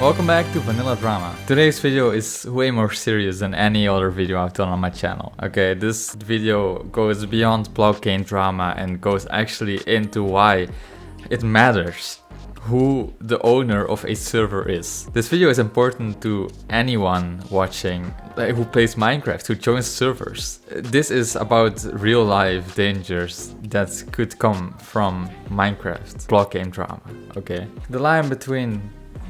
Welcome back to Vanilla Drama. Today's video is way more serious than any other video I've done on my channel. Okay, this video goes beyond blockchain drama and goes actually into why it matters who the owner of a server is. This video is important to anyone watching who plays Minecraft, who joins servers. This is about real life dangers that could come from Minecraft blockchain drama, okay? The line between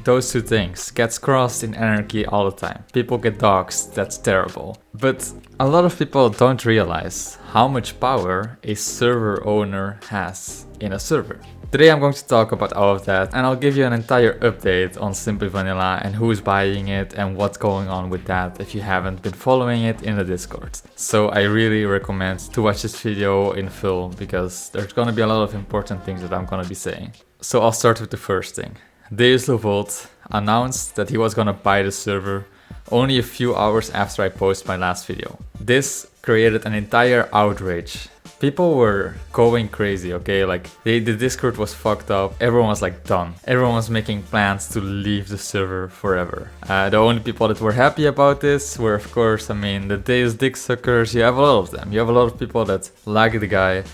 those two things gets crossed in anarchy all the time. People get doxxed, that's terrible. But a lot of people don't realize how much power a server owner has in a server. Today I'm going to talk about all of that, and I'll give you an entire update on Simply Vanilla and who's buying it and what's going on with that if you haven't been following it in the Discord. So I really recommend to watch this video in full because there's gonna be a lot of important things that I'm gonna be saying. So I'll start with the first thing. DeusLoVult announced that he was gonna buy the server only a few hours after I posted my last video. This created an entire outrage. People were going crazy, okay? Like, the Discord was fucked up. Everyone was like done. Everyone was making plans to leave the server forever. The only people that were happy about this were, of course, the Deus dick suckers. You have a lot of them. You have a lot of people that like the guy,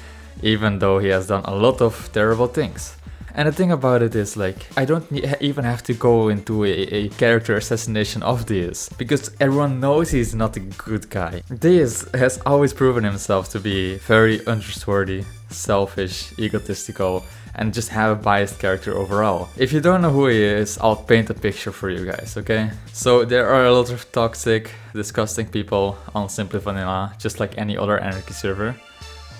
even though he has done a lot of terrible things. And the thing about it is, like, I don't even have to go into a character assassination of Deus, because everyone knows he's not a good guy. Deus has always proven himself to be very untrustworthy, selfish, egotistical, and just have a biased character overall. If you don't know who he is, I'll paint a picture for you guys, okay? So there are a lot of toxic, disgusting people on Simply Vanilla, just like any other anarchy server.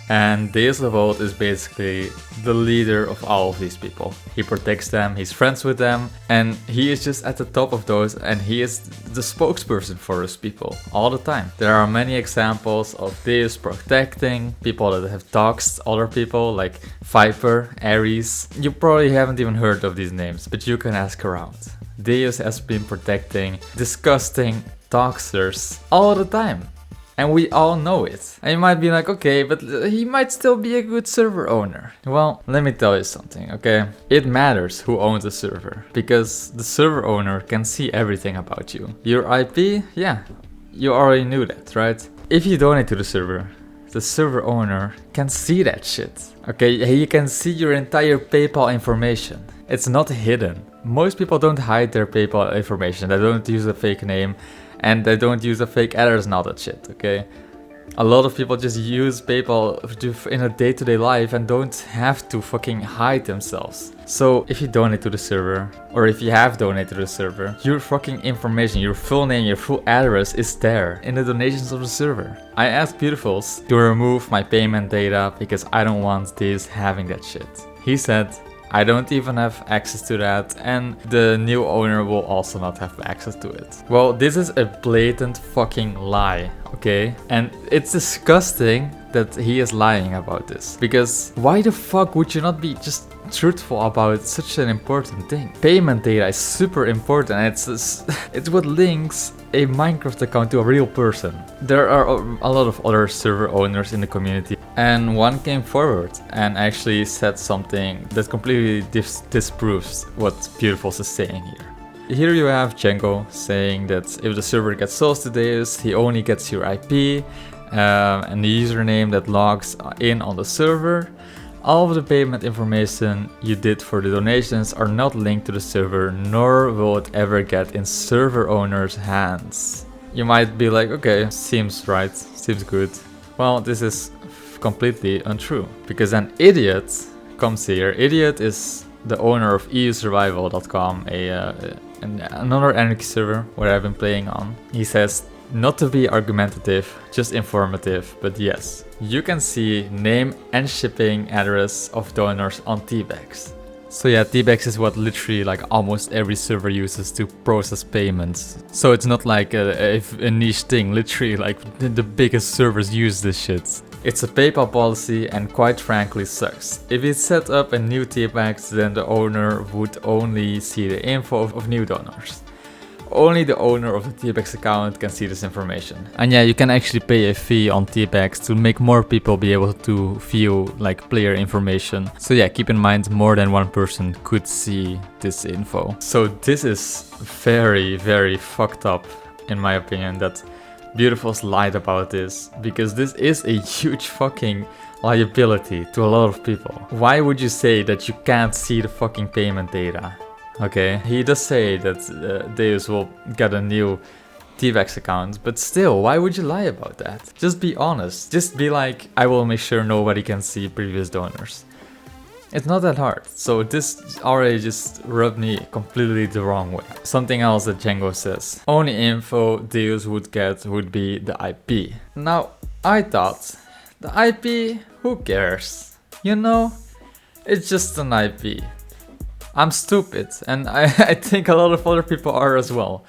And DeusLoVult is basically the leader of all of these people. He protects them, he's friends with them, and he is just at the top of those, and he is the spokesperson for those people all the time. There are many examples of Deus protecting people that have doxed other people, like Viper, Ares. You probably haven't even heard of these names, but you can ask around. Deus has been protecting disgusting doxers all the time. And we all know it. And you might be like, okay, but he might still be a good server owner. Well, let me tell you something, okay? It matters who owns the server, because the server owner can see everything about you. Your IP, yeah, you already knew that, right? If you donate to the server owner can see that shit. Okay, he can see your entire PayPal information. It's not hidden. Most people don't hide their PayPal information. They don't use a fake name. And they don't use a fake address and all that shit, okay? A lot of people just use PayPal in a day-to-day life and don't have to fucking hide themselves. So if you donate to the server, or if you have donated to the server, your fucking information, your full name, your full address is there in the donations of the server. I asked Beautfuls to remove my payment data because I don't want this having that shit. He said, I don't even have access to that, and the new owner will also not have access to it. Well, this is a blatant fucking lie, okay? And it's disgusting that he is lying about this, because why the fuck would you not be just truthful about such an important thing? Payment data is super important, and it's what links a Minecraft account to a real person. There are a lot of other server owners in the community, and one came forward and actually said something that completely disproves what Beautfuls is saying here. Here you have Django saying that if the server gets sold to Deus, he only gets your IP and the username that logs in on the server. All of the payment information you did for the donations are not linked to the server, nor will it ever get in server owner's hands. You might be like, okay, seems right, seems good. Well, this is completely untrue, because an idiot comes here. Idiot is the owner of EUSurvival.com, another anarchy server where I've been playing on. He says, not to be argumentative, just informative, but yes, you can see name and shipping address of donors on T-Bags. So yeah, T-Bags is what literally like almost every server uses to process payments. So it's not like a niche thing, literally like the biggest servers use this shit. It's a PayPal policy and quite frankly sucks. If you set up a new T-Bags, then the owner would only see the info of new donors. Only the owner of the TBEX account can see this information. And yeah, you can actually pay a fee on TBEX to make more people be able to view like player information. So yeah, keep in mind more than one person could see this info. So this is very, very fucked up in my opinion that Beautiful's lied about this, because this is a huge fucking liability to a lot of people. Why would you say that you can't see the fucking payment data? Okay, he does say that Deus will get a new TBEX account, but still, why would you lie about that? Just be honest. Just be like, I will make sure nobody can see previous donors. It's not that hard. So this already just rubbed me completely the wrong way. Something else that Django says. Only info Deus would get would be the IP. Now, I thought, the IP, who cares? You know, it's just an IP. I'm stupid, and I think a lot of other people are as well.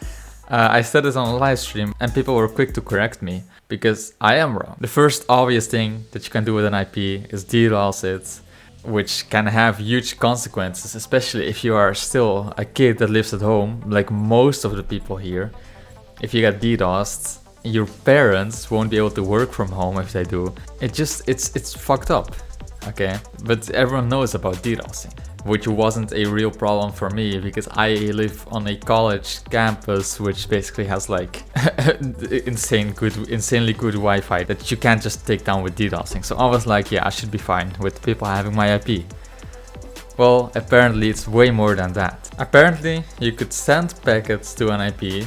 I said this on a live stream and people were quick to correct me because I am wrong. The first obvious thing that you can do with an IP is DDoS it, which can have huge consequences, especially if you are still a kid that lives at home, like most of the people here. If you get DDoSed, your parents won't be able to work from home if they do. It's fucked up, okay? But everyone knows about DDoSing, which wasn't a real problem for me because I live on a college campus which basically has like insanely good Wi-Fi that you can't just take down with DDoSing. So I was like, yeah, I should be fine with people having my IP. Well, apparently it's way more than that. Apparently you could send packets to an IP,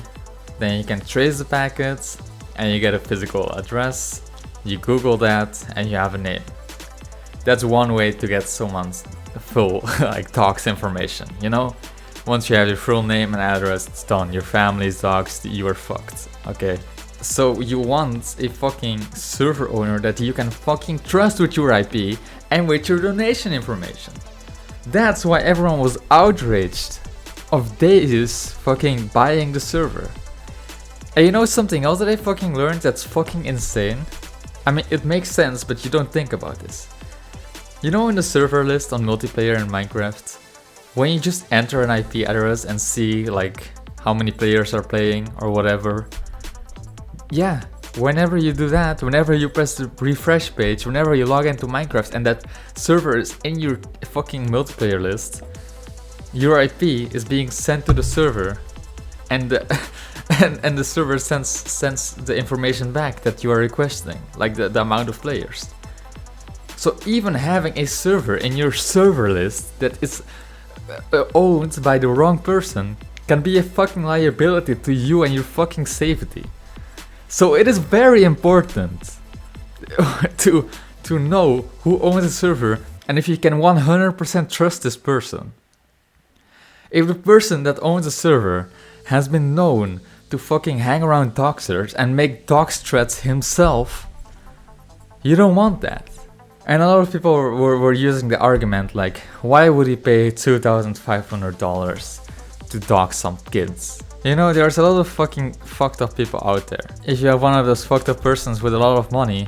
then you can trace the packets and you get a physical address, you Google that and you have a name. That's one way to get someone's full like docs information, you know? Once you have your full name and address, it's done. Your family's doxed, you are fucked, okay? So you want a fucking server owner that you can fucking trust with your IP and with your donation information. That's why everyone was outraged of Deus fucking buying the server. And you know something else that I fucking learned that's fucking insane? I mean, it makes sense, but you don't think about this. You know, in the server list on multiplayer in Minecraft, when you just enter an IP address and see like how many players are playing or whatever, yeah, whenever you do that, whenever you press the refresh page, whenever you log into Minecraft and that server is in your fucking multiplayer list, your IP is being sent to the server and the server sends the information back that you are requesting, like the amount of players. So even having a server in your server list that is owned by the wrong person can be a fucking liability to you and your fucking safety. So it is very important to know who owns the server and if you can 100% trust this person. If the person that owns the server has been known to fucking hang around doxers and make dox threats himself, you don't want that. And a lot of people were using the argument like, why would he pay $2,500 to dox some kids? You know, there's a lot of fucking fucked up people out there. If you have one of those fucked up persons with a lot of money,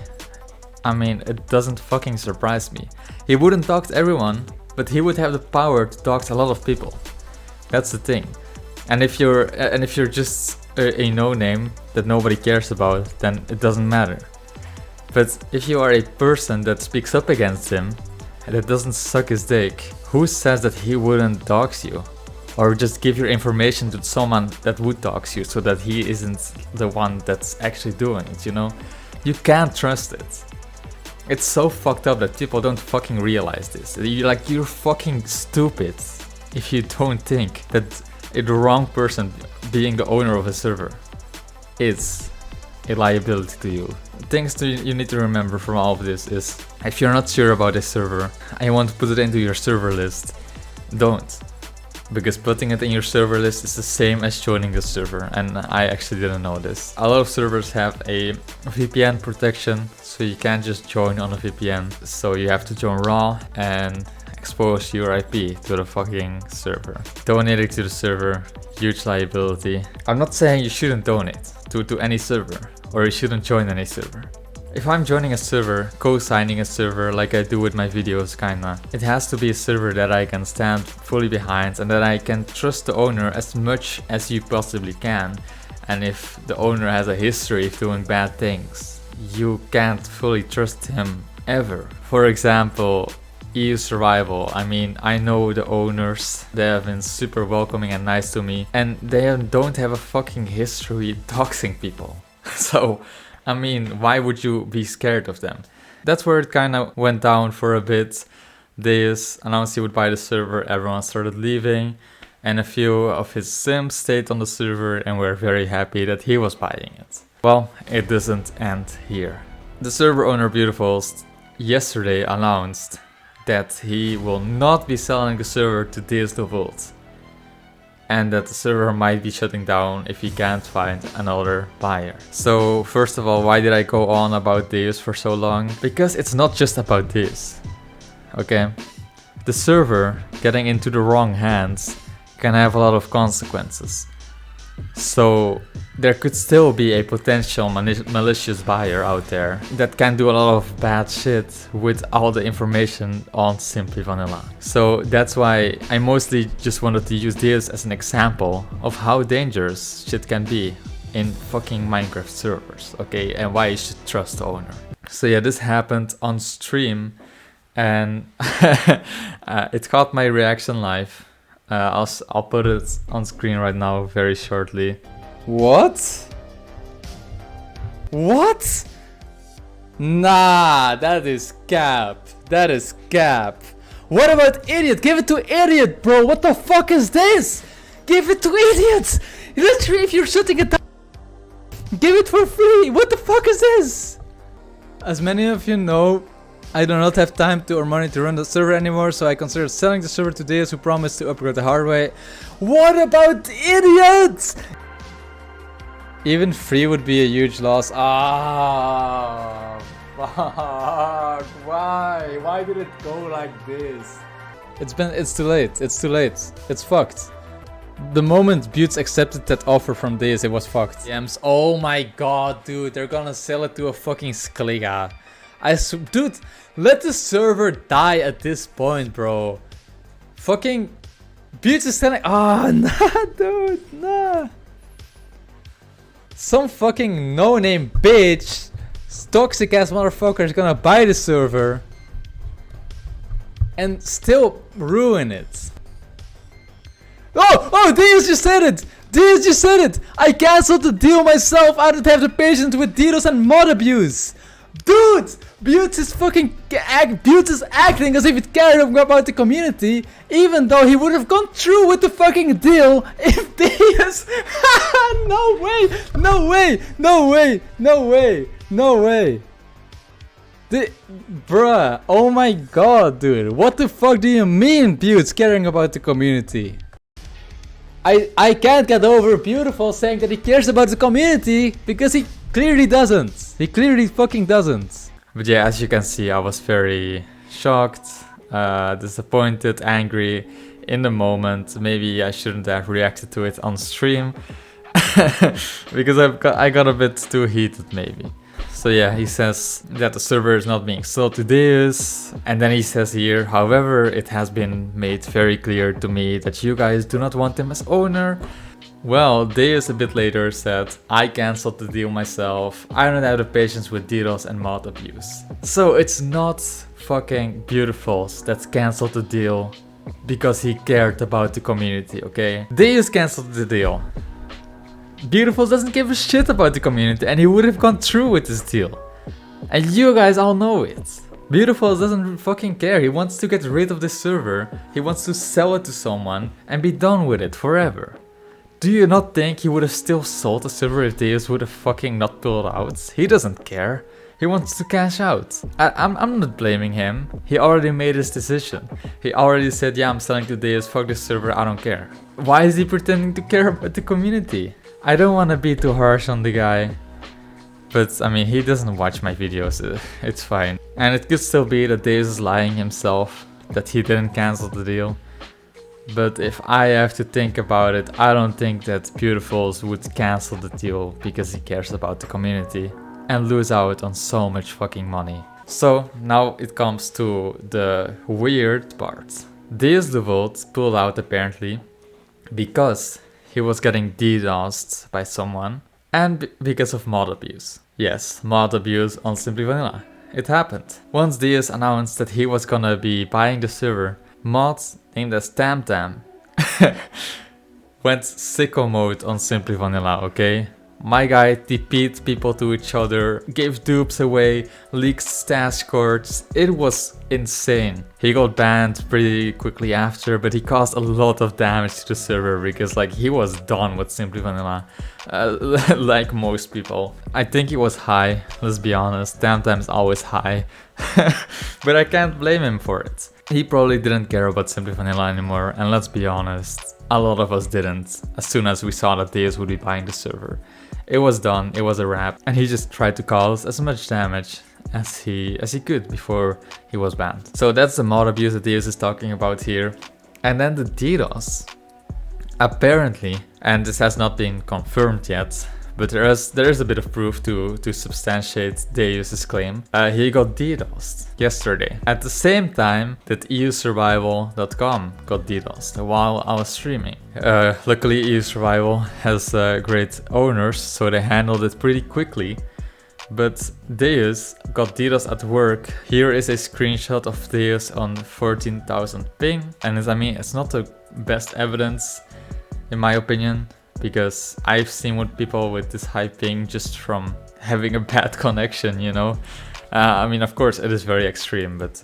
I mean, it doesn't fucking surprise me. He wouldn't dox everyone, but he would have the power to dox a lot of people. That's the thing. And if you're just a no-name that nobody cares about, then it doesn't matter. But if you are a person that speaks up against him and that doesn't suck his dick, who says that he wouldn't dox you? Or just give your information to someone that would dox you so that he isn't the one that's actually doing it, you know? You can't trust it. It's so fucked up that people don't fucking realize this. You're fucking stupid if you don't think that the wrong person being the owner of a server is a liability to you. Things you need to remember from all of this is, if you're not sure about a server and you want to put it into your server list, don't. Because putting it in your server list is the same as joining the server, and I actually didn't know this. A lot of servers have a VPN protection, so you can't just join on a VPN. So you have to join raw and expose your IP to the fucking server. Donating to the server, huge liability. I'm not saying you shouldn't donate to any server, or you shouldn't join any server. If I'm joining a server, co-signing a server like I do with my videos kinda, it has to be a server that I can stand fully behind and that I can trust the owner as much as you possibly can. And if the owner has a history of doing bad things, you can't fully trust him ever. For example, EU Survival. I mean, I know the owners, they have been super welcoming and nice to me, and they don't have a fucking history doxing people. So, I mean, why would you be scared of them? That's where it kind of went down for a bit. Deus announced he would buy the server, everyone started leaving, and a few of his sims stayed on the server and were very happy that he was buying it. Well, it doesn't end here. The server owner Beautz yesterday announced that he will not be selling the server to DeusLoVult, and that the server might be shutting down if he can't find another buyer. So first of all, why did I go on about Deus for so long? Because it's not just about this, okay? The server getting into the wrong hands can have a lot of consequences. So there could still be a potential malicious buyer out there that can do a lot of bad shit with all the information on Simply Vanilla. So that's why I mostly just wanted to use this as an example of how dangerous shit can be in fucking Minecraft servers, okay? And why you should trust the owner. So yeah, this happened on stream and it caught my reaction live. I'll put it on screen right now very shortly. What? What? Nah, that is cap. That is cap. What about idiot? Give it to idiot, bro. What the fuck is this? Give it to idiots. Literally, if you're shutting it down, give it for free. What the fuck is this? As many of you know, I do not have time or money to run the server anymore, so I considered selling the server to Deus, who promised to upgrade the hard way. What about idiots? Even free would be a huge loss. Ah, fuck. Why? Why did it go like this? It's too late. It's too late. It's fucked. The moment Beautz accepted that offer from Deus, it was fucked. DMs. Oh my god, dude. They're gonna sell it to a fucking Skliga. Dude, let the server die at this point, bro. Fucking Beautz is telling. Ah, nah, dude, nah. Some fucking no-name bitch, toxic ass motherfucker is gonna buy the server and still ruin it. Oh, Deus just said it. Deus just said it. I cancelled the deal myself. I don't have the patience with DDoS and mod abuse. Dude, Beautz is Beautz is acting as if it cared about the community, even though he would have gone through with the fucking deal if Deus. No way, no way, no way, no way, no way. Bruh, oh my god, dude, what the fuck do you mean Beautz caring about the community? I can't get over Beautiful saying that he cares about the community because he clearly doesn't. He clearly fucking doesn't. But yeah, as you can see, I was very shocked, disappointed, angry in the moment. Maybe I shouldn't have reacted to it on stream because I got a bit too heated maybe. So yeah, he says that the server is not being sold to Deus, and then he says here, however, it has been made very clear to me that you guys do not want him as owner. Well, Deus a bit later said, I cancelled the deal myself, I don't have the patience with DDoS and mod abuse. So it's not fucking Beautiful that cancelled the deal because he cared about the community, okay? Deus cancelled the deal. Beautiful doesn't give a shit about the community and he would have gone through with this deal. And you guys all know it. Beautiful doesn't fucking care, he wants to get rid of this server, he wants to sell it to someone and be done with it forever. Do you not think he would have still sold the server if Deus would have fucking not pulled out? He doesn't care. He wants to cash out. I'm not blaming him. He already made his decision. He already said, yeah, I'm selling to Deus, fuck this server, I don't care. Why is he pretending to care about the community? I don't want to be too harsh on the guy. But I mean, he doesn't watch my videos, it's fine. And it could still be that Deus is lying himself, that he didn't cancel the deal. But if I have to think about it, I don't think that Beautifuls would cancel the deal because he cares about the community. and lose out on so much fucking money. So now it comes to the weird part. DeusLoVult pulled out apparently because he was getting DDoSed by someone and because of mod abuse. Yes, mod abuse on Simply Vanilla. It happened. Once Deus announced that he was gonna be buying the server, mods named as Tam went sicko mode on Simply Vanilla, okay? My guy TP'd people to each other, gave dupes away, leaked stash codes. It was insane. He got banned pretty quickly after, but he caused a lot of damage to the server because like he was done with Simply Vanilla, like most people. I think he was high, let's be honest. Tam's always high, but I can't blame him for it. He probably didn't care about Simply Vanilla anymore, and let's be honest, a lot of us didn't as soon as we saw that Deus would be buying the server. It was done, it was a wrap, and he just tried to cause as much damage as he could before he was banned. So that's the mod abuse that Deus is talking about here. And then the DDoS. Apparently, and this has not been confirmed yet, but there is a bit of proof to substantiate Deus's claim. He got DDoSed yesterday, at the same time that EUSurvival.com got DDoSed while I was streaming. Luckily EUSurvival has great owners, so they handled it pretty quickly. But Deus got DDoS at work. Here is a screenshot of Deus on 14,000 ping, and I mean, it's not the best evidence in my opinion, because I've seen what people with this high ping just from having a bad connection, you know. I mean, of course it is very extreme, but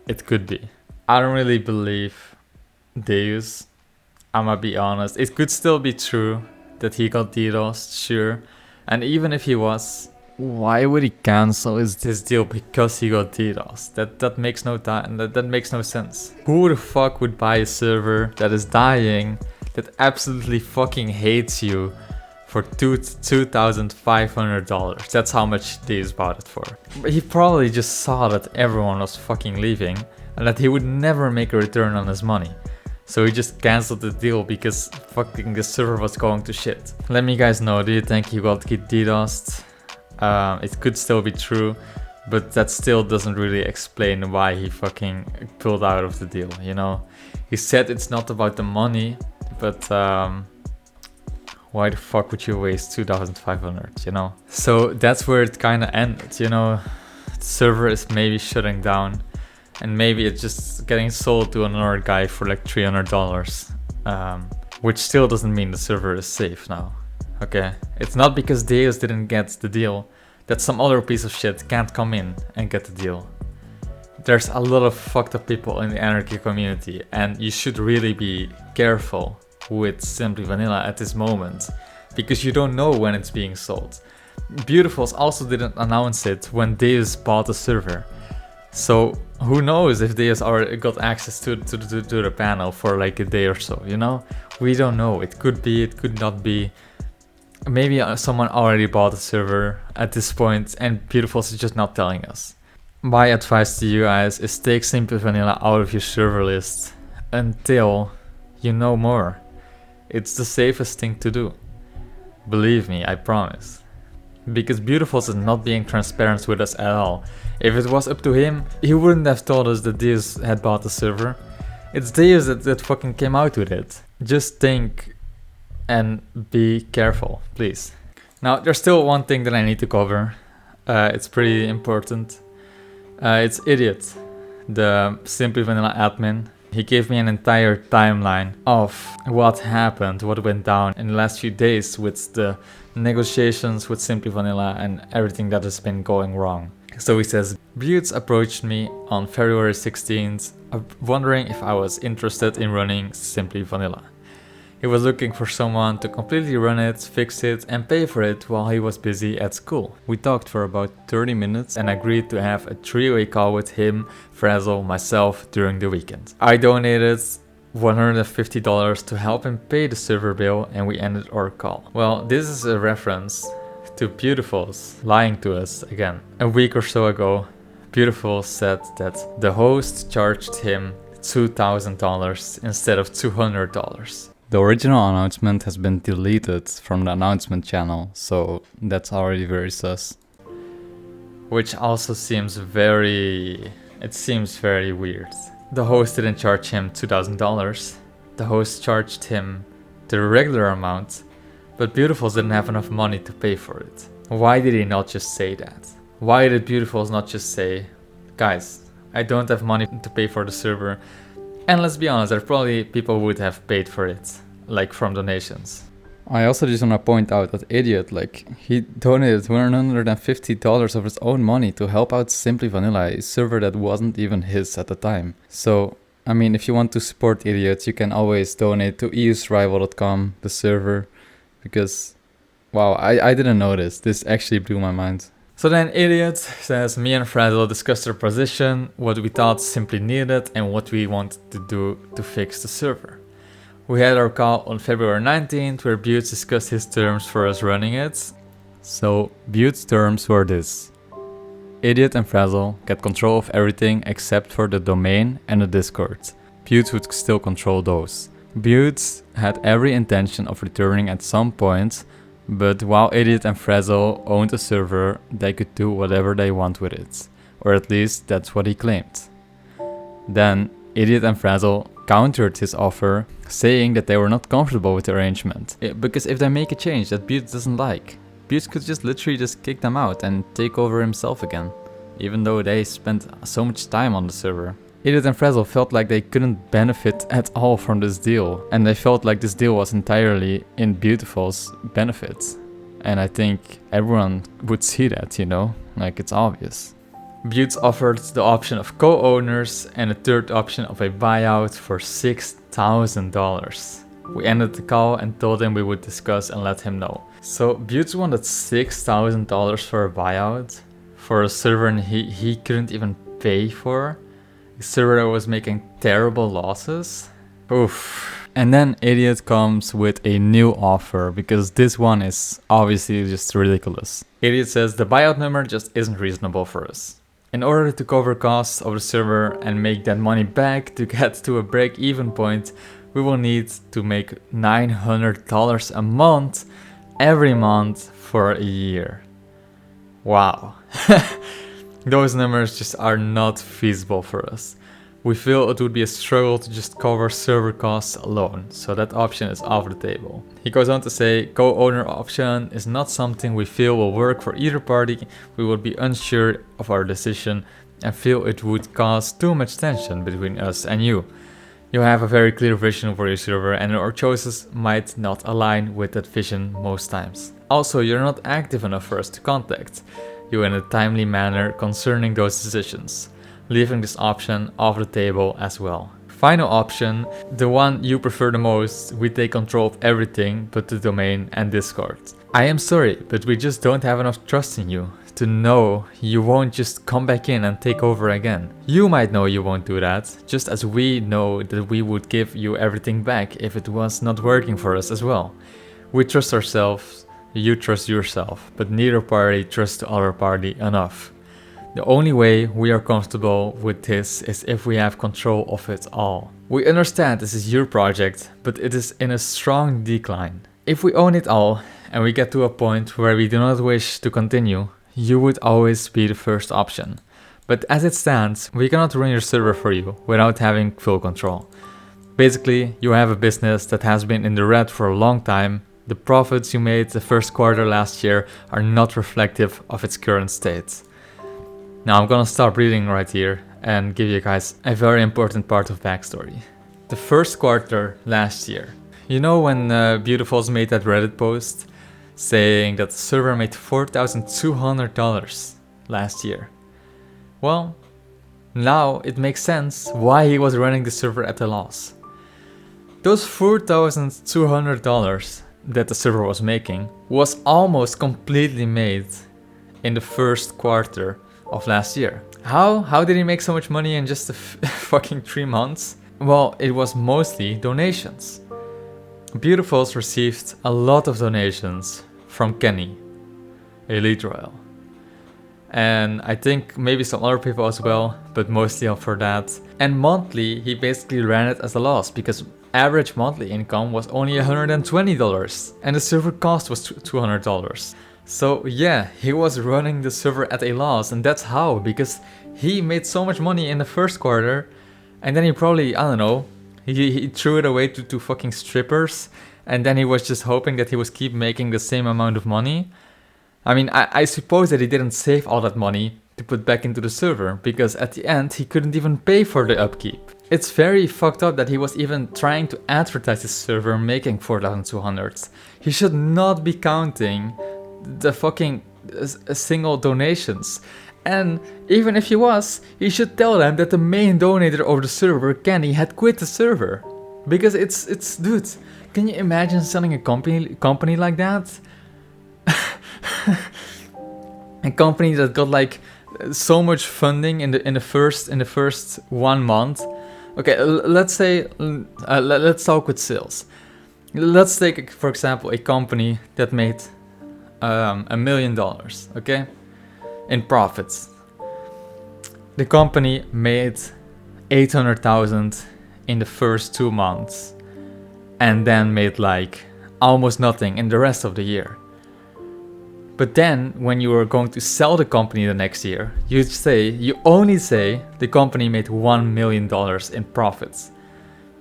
it could be. I don't really believe Deus, I'ma be honest. It could still be true that he got DDoSed, sure. And even if he was, why would he cancel his deal because he got DDoSed? That makes that makes no sense. Who the fuck would buy a server that is dying, that absolutely fucking hates you for $2,500? That's how much Deus bought it for. But he probably just saw that everyone was fucking leaving and that he would never make a return on his money. So he just cancelled the deal because fucking the server was going to shit. Let me guys know, do you think he got DDoSed? It could still be true, but that still doesn't really explain why he fucking pulled out of the deal, you know? He said it's not about the money, but why the fuck would you waste 2,500, you know? So that's where it kind of ended, you know? The server is maybe shutting down, and maybe it's just getting sold to another guy for like $300, which still doesn't mean the server is safe now, okay? It's not because Deus didn't get the deal that some other piece of shit can't come in and get the deal. There's a lot of fucked up people in the anarchy community, and you should really be careful with Simply Vanilla at this moment, because you don't know when it's being sold. Beautifuls also didn't announce it when Deus bought the server, so who knows if Deus already got access to the panel for like a day or so, you know? We don't know, it could be, it could not be. Maybe someone already bought the server at this point and Beautifuls is just not telling us. My advice to you guys is take Simply Vanilla out of your server list until you know more. It's the safest thing to do. Believe me, I promise. Because Beautifuls is not being transparent with us at all. If it was up to him, he wouldn't have told us that Deus had bought the server. It's Deus that fucking came out with it. Just think and be careful, please. Now, there's still one thing that I need to cover. It's pretty important. It's Idiot, the Simply Vanilla admin. He gave me an entire timeline of what happened, what went down in the last few days with the negotiations with Simply Vanilla and everything that has been going wrong. So he says, Beautz approached me on February 16th, wondering if I was interested in running Simply Vanilla. He was looking for someone to completely run it, fix it and pay for it while he was busy at school. We talked for about 30 minutes and agreed to have a three-way call with him, Frazzle, myself during the weekend. I donated $150 to help him pay the server bill and we ended our call. Well, this is a reference to Beautifuls lying to us again. A week or so ago, Beautiful said that the host charged him $2,000 instead of $200. The original announcement has been deleted from the announcement channel, so that's already very sus. which also seems very weird. The host didn't charge him $2,000. The host charged him the regular amount, but Beautifuls didn't have enough money to pay for it. Why did he not just say that? Why did Beautifuls not just say, guys, I don't have money to pay for the server? And let's be honest, there probably people would have paid for it, like from donations. I also just want to point out that idiot, like, he donated $150 of his own money to help out Simply Vanilla, a server that wasn't even his at the time. So, I mean, if you want to support idiots, you can always donate to eusrival.com, the server, because, wow, I didn't know this. This actually blew my mind. So then Idiot says, me and Frazzle discussed our position, what we thought Simply needed, and what we wanted to do to fix the server. We had our call on February 19th, where Beautz discussed his terms for us running it. So, Beautz's terms were this. Idiot and Frazzle get control of everything except for the domain and the Discord. Beautz would still control those. Beautz had every intention of returning at some point, but while Idiot and Frazzle owned a server, they could do whatever they want with it. Or at least that's what he claimed. Then, Idiot and Frazzle countered his offer, saying that they were not comfortable with the arrangement. Because if they make a change that Beautz doesn't like, Beautz could just literally just kick them out and take over himself again, even though they spent so much time on the server. Idiot and Frazzle felt like they couldn't benefit at all from this deal, and they felt like this deal was entirely in Beautiful's benefit. And I think everyone would see that, you know, like it's obvious. Beautz offered the option of co-owners and a third option of a buyout for $6,000. We ended the call and told him we would discuss and let him know. So Beautz wanted $6,000 for a buyout for a server he couldn't even pay for. A server that was making terrible losses. Oof. And then Idiot comes with a new offer, because this one is obviously just ridiculous. Idiot says the buyout number just isn't reasonable for us. In order to cover costs of the server and make that money back to get to a break-even point, we will need to make $900 a month, every month for a year. Wow. Those numbers just are not feasible for us. We feel it would be a struggle to just cover server costs alone, so that option is off the table. He goes on to say, co-owner option is not something we feel will work for either party. We would be unsure of our decision and feel it would cause too much tension between us and you. You have a very clear vision for your server and our choices might not align with that vision most times. Also, you're not active enough for us to contact you in a timely manner concerning those decisions, leaving this option off the table as well. Final option, the one you prefer the most, we take control of everything but the domain and Discord. I am sorry, but we just don't have enough trust in you to know you won't just come back in and take over again. You might know you won't do that, just as we know that we would give you everything back if it was not working for us as well. We trust ourselves, you trust yourself, but neither party trusts the other party enough. The only way we are comfortable with this is if we have control of it all. We understand this is your project, but it is in a strong decline. If we own it all and we get to a point where we do not wish to continue, you would always be the first option. But as it stands, we cannot run your server for you without having full control. Basically, you have a business that has been in the red for a long time. The profits you made the first quarter last year are not reflective of its current state. Now I'm gonna stop reading right here and give you guys a very important part of backstory. The first quarter last year. You know when Beautifuls made that Reddit post saying that the server made $4,200 last year? Well, now it makes sense why he was running the server at a loss. Those $4,200 that the server was making was almost completely made in the first quarter of last year. How did he make so much money in just fucking 3 months? Well, it was mostly donations. Beautifuls received a lot of donations from Kenny, Elite Royal. And I think maybe some other people as well, but mostly for that. And monthly, he basically ran it as a loss because average monthly income was only $120 and the server cost was $200. So yeah, he was running the server at a loss, and that's how, because he made so much money in the first quarter, and then he probably, I don't know, he threw it away to fucking strippers, and then he was just hoping that he was keep making the same amount of money. I mean, I suppose that he didn't save all that money to put back into the server, because at the end he couldn't even pay for the upkeep. It's very fucked up that he was even trying to advertise his server making 4,200. He should not be counting the fucking single donations. And even if he was, he should tell them that the main donator of the server, Kenny, had quit the server. Because it's dude, can you imagine selling a company like that? A company that got like so much funding in the first 1 month. Okay, let's say let's talk with sales. Let's take, for example, a company that made $1 million, okay, in profits. The company made 800,000 in the first 2 months, and then made like almost nothing in the rest of the year. But then, when you are going to sell the company the next year, you only say the company made $1 million in profits.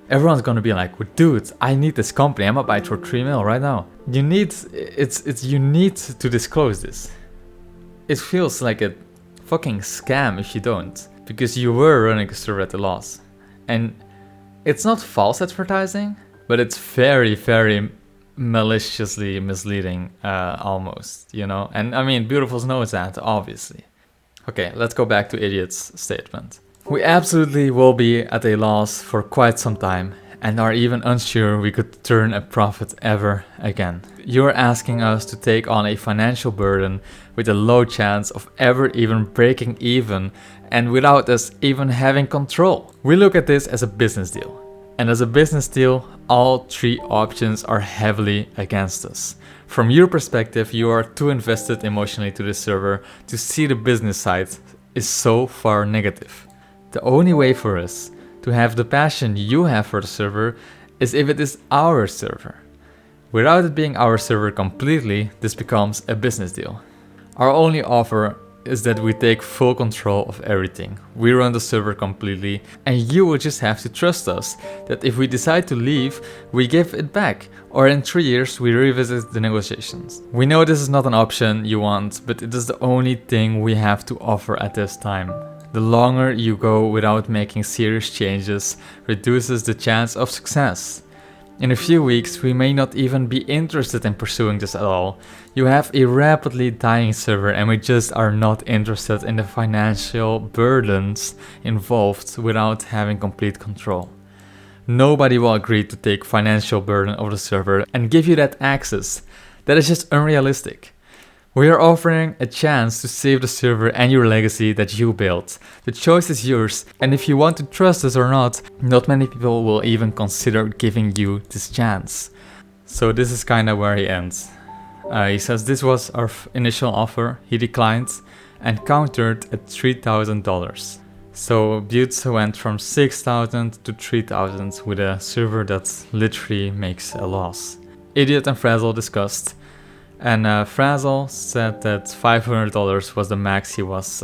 Everyone's gonna be like, well, dude, I need this company. I'm gonna buy it for 3 mil right now. You need to disclose this. It feels like a fucking scam if you don't, because you were running a server at a loss, and it's not false advertising, but it's very, very maliciously misleading, almost, you know. And I mean, Beautiful knows that, obviously. Okay, let's go back to Idiot's statement. We absolutely will be at a loss for quite some time, and are even unsure we could turn a profit ever again. You're asking us to take on a financial burden with a low chance of ever even breaking even, and without us even having control. We look at this as a business deal. And as a business deal, all 3 options are heavily against us. From your perspective, you are too invested emotionally to the server to see the business side is so far negative. The only way for us to have the passion you have for the server is if it is our server. Without it being our server completely, this becomes a business deal. Our only offer is that we take full control of everything. We run the server completely, and you will just have to trust us that if we decide to leave, we give it back, or in 3 years we revisit the negotiations. We know this is not an option you want, but it is the only thing we have to offer at this time. The longer you go without making serious changes reduces the chance of success. In a few weeks, we may not even be interested in pursuing this at all. You have a rapidly dying server, and we just are not interested in the financial burdens involved without having complete control. Nobody will agree to take financial burden of the server and give you that access. That is just unrealistic. We are offering a chance to save the server and your legacy that you built. The choice is yours, and if you want to trust us or not many people will even consider giving you this chance. So this is kinda where he ends. He says this was our initial offer, he declined and countered at $3,000. So Beautz went from 6,000 to 3,000 with a server that literally makes a loss. Idiot and Frazzle discussed. And Frazzle said that $500 was the max he was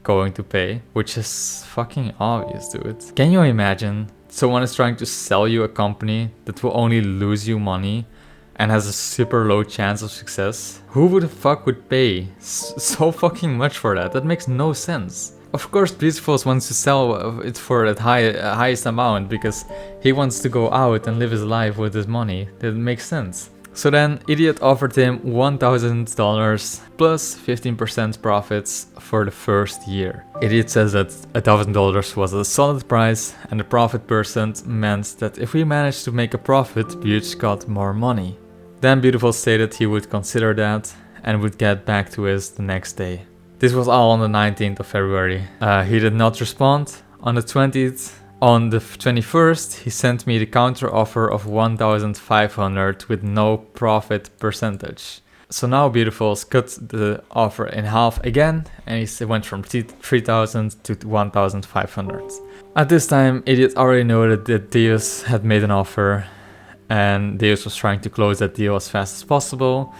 going to pay, which is fucking obvious, dude. Can you imagine someone is trying to sell you a company that will only lose you money and has a super low chance of success? Who the fuck would pay so fucking much for that? That makes no sense. Of course, Beautiful wants to sell it for that highest amount because he wants to go out and live his life with his money. That makes sense. So then Idiot offered him $1,000 plus 15% profits for the first year. Idiot says that $1,000 was a solid price, and the profit percent meant that if we managed to make a profit, Beautz got more money. Then Beautiful stated he would consider that and would get back to us the next day. This was all on the 19th of February. He did not respond. On the 20th, on the 21st, he sent me the counter offer of 1,500 with no profit percentage. So now Beautiful's cut the offer in half again, and he went from 3,000 to 1,500. At this time, Idiot already noted that Deus had made an offer, and Deus was trying to close that deal as fast as possible.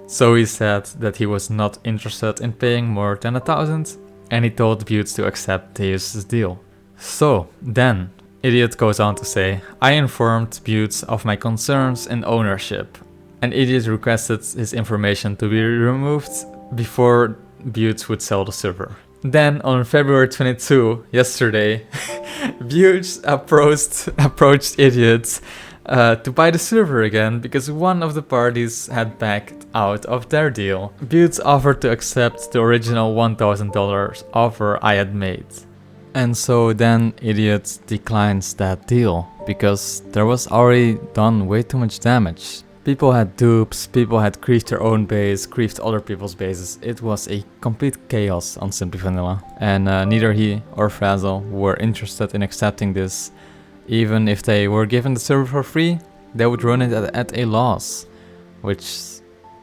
So he said that he was not interested in paying more than 1,000, and he told Beautz to accept Deus's deal. So then, Idiot goes on to say, I informed Beautz of my concerns and ownership, and Idiot requested his information to be removed before Beautz would sell the server. Then on February 22, yesterday, Beautz approached Idiot to buy the server again because one of the parties had backed out of their deal. Beautz offered to accept the original $1,000 offer I had made. And so then Idiot declines that deal because there was already done way too much damage. People had dupes, people had griefed their own base, griefed other people's bases. It was a complete chaos on Simply Vanilla. And neither he or Frazzle were interested in accepting this. Even if they were given the server for free, they would run it at a loss. Which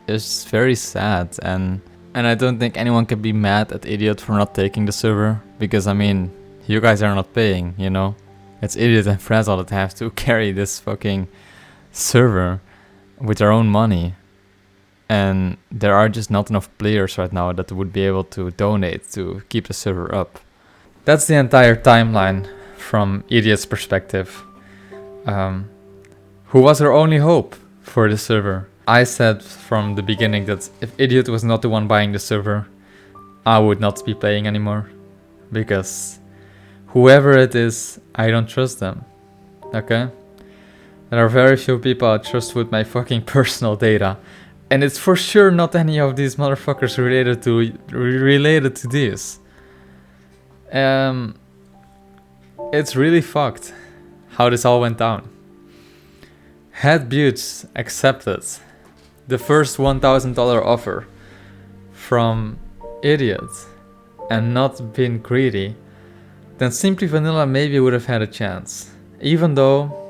is very sad. And I don't think anyone can be mad at Idiot for not taking the server. Because I mean, you guys are not paying, you know? It's Idiot and Frazzle that have to carry this fucking server with their own money, and there are just not enough players right now that would be able to donate to keep the server up. That's the entire timeline from Idiot's perspective. Who was our only hope for the server? I said from the beginning that if Idiot was not the one buying the server, I would not be playing anymore, because whoever it is, I don't trust them. Okay? There are very few people I trust with my fucking personal data. And it's for sure not any of these motherfuckers related to this. It's really fucked how this all went down. Had Beautz accepted the first $1,000 offer from Idiot and not been greedy, then Simply Vanilla maybe would have had a chance. Even though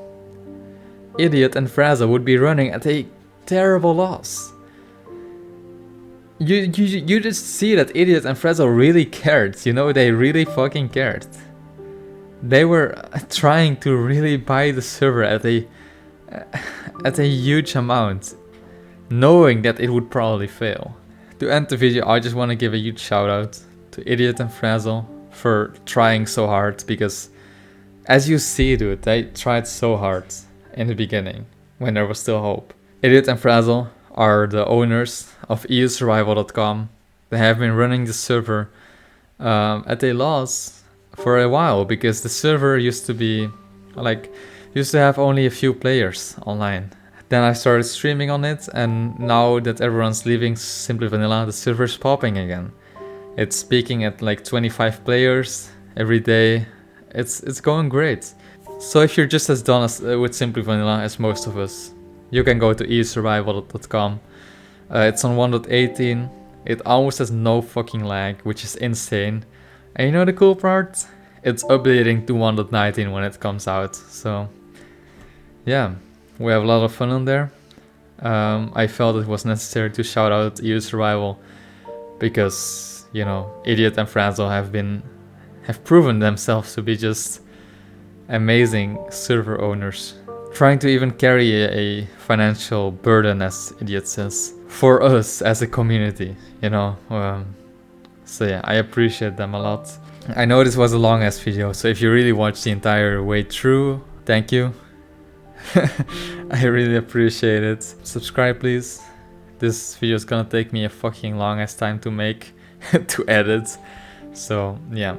Idiot and Frazzle would be running at a terrible loss. You just see that Idiot and Frazzle really cared, you know, they really fucking cared. They were trying to really buy the server at a huge amount, knowing that it would probably fail. To end the video, I just want to give a huge shout out to Idiot and Frazzle for trying so hard, because as you see, dude, they tried so hard in the beginning, when there was still hope. Idiot and Frazzle are the owners of EUSurvival.com. They have been running the server at a loss for a while, because the server used to have only a few players online. Then I started streaming on it, and now that everyone's leaving Simply Vanilla, the server's popping again. It's peaking at like 25 players every day. It's going great. So if you're just as done with Simply Vanilla as most of us, you can go to EUSurvival.com. It's on 1.18. It almost has no fucking lag, which is insane. And you know the cool part? It's updating to 1.19 when it comes out. So yeah, we have a lot of fun on there. I felt it was necessary to shout out EUSurvival because, you know, Idiot and Frazzle have proven themselves to be just amazing server owners, trying to even carry a financial burden, as Idiot says, for us as a community, you know. So yeah, I appreciate them a lot. I know this was a long ass video, so if you really watched the entire way through, thank you. I really appreciate it. Subscribe please. This video is gonna take me a fucking long ass time to make, to edit. So yeah,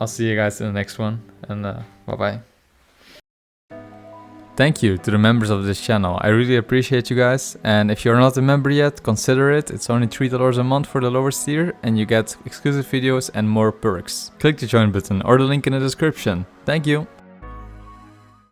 I'll see you guys in the next one, and bye bye. Thank you to the members of this channel, I really appreciate you guys, and if you're not a member yet, consider it. It's only $3 a month for the lowest tier, and you get exclusive videos and more perks. Click the join button or the link in the description. Thank you!